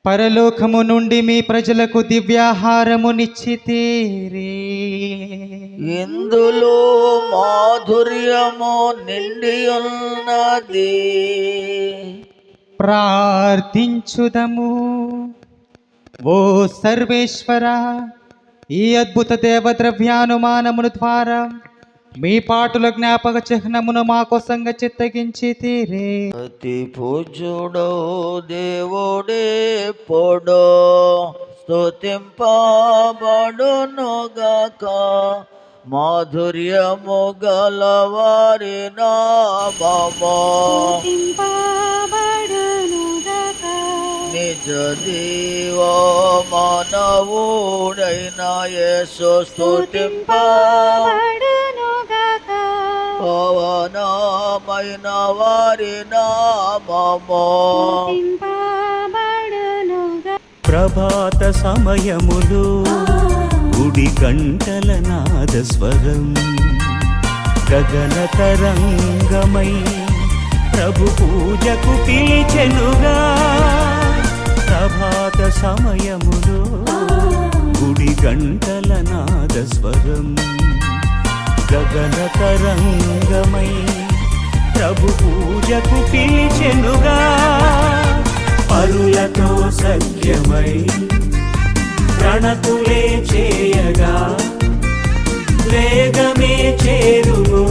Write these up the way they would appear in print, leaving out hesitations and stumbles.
పరలోకము నుండి మీ ప్రజలకు దివ్యాహారమునిచ్చితేరే. ఇందులో మాధుర్యము నిండి ఉన్నది. ప్రార్థించుదము. ఓ సర్వేశ్వర, ఈ అద్భుత దేవద్రవ్యానుమానమును ద్వారా మీ పాటుల జ్ఞాపక చిహ్నమును మా కోసంగా చిత్తగించితిరే. అతి పూజ్యుడో దేవుడే పొడో స్తుతింపబడునుగాక. మాధుర్యము గలవారి నామము నిజ జీవ మానవుడైన యేసు స్తుతింపబడునుగాక. పవనమైన వారి నామము ప్రభాత సమయములు గుడి గంటల నాద స్వరం గగన తరంగమై ప్రభు పూజకు పిలిచెనుగా. ప్రభాత సమయములు గుడి గంటల నాద స్వరం గగన తరంగమై ప్రభు పూజకు పిలిచెనుగా. పరులతో సఖ్యమై ప్రణతులే చేయగా వేగమే చేరును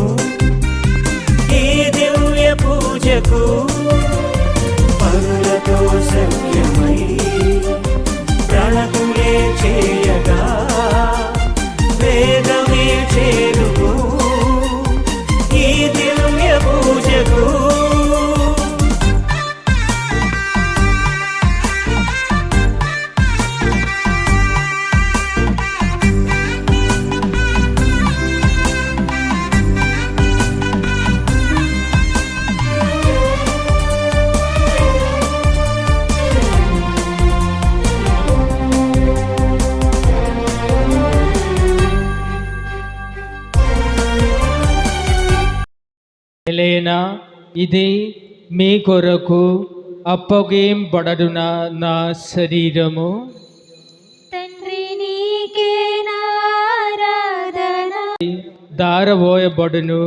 ఈ దివ్య పూజకు. పరులతో సఖ్యమై ప్రణతులే చేయగా వేగమే చేరును ఈ దివ్య పూజకు. ఎలైనా ఇది మీ కొరకు అప్పగింపబడున నా శరీరము. తండ్రి నీకే ఆరాధన. దారబోయబడును,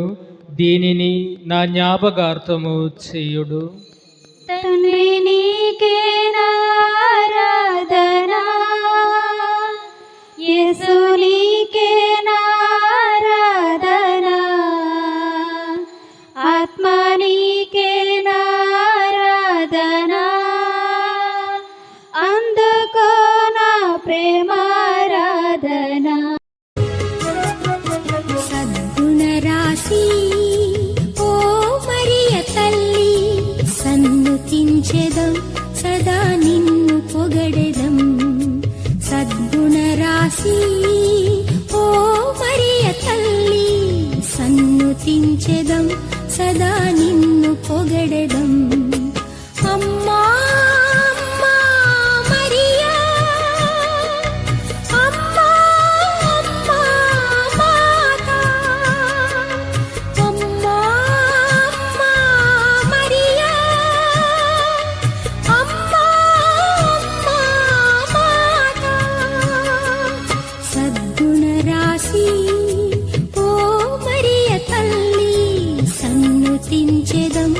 దీనిని నా జ్ఞాపకార్థము చేయుడు. తండ్రి నీకే ఆరాధన. యేసు నీకే ఆరాధన. ఆత్మ నీకే ఆరాధన. అందుకో నా ప్రేమారాధన. సద్గుణ రాశి ఓ మరియ తల్లి, సన్నుతించెదం సదా నిన్ను పొగడెదం. సద్గుణ రాశి ఓ మరియ తల్లి, సన్నుతించెదం సదా నిన్ను పొగడెదం. అమ్మా అమ్మా మరియా, అమ్మా అమ్మా మాతా, అమ్మా అమ్మా మరియా, అమ్మా అమ్మా మాతా. సద్గుణ రాశి ఓ మరియ తల్లి, సన్నుతించెదం